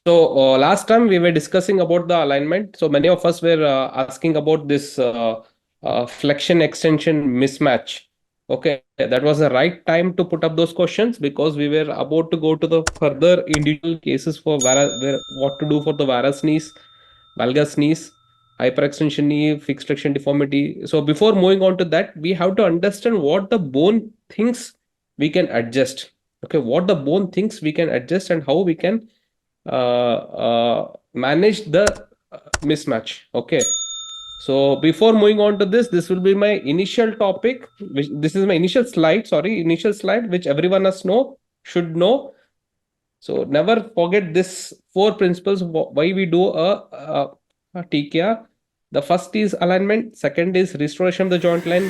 Last time we were discussing about the alignment. So many of us were asking about this flexion extension mismatch. Okay, that was the right time to put up those questions because we were about to go to the further individual cases for where what to do for the varus knees, valgus knees, hyperextension knee, fixed flexion deformity. So before moving on to that, we have to understand what the bone thinks we can adjust. Okay, what the bone thinks we can adjust and how we can manage the mismatch. Okay, so before moving on to this will be my initial topic, which this is my initial slide, sorry, initial slide, which everyone should know. So never forget this four principles why we do a TKR. The first is alignment, second is restoration of the joint line,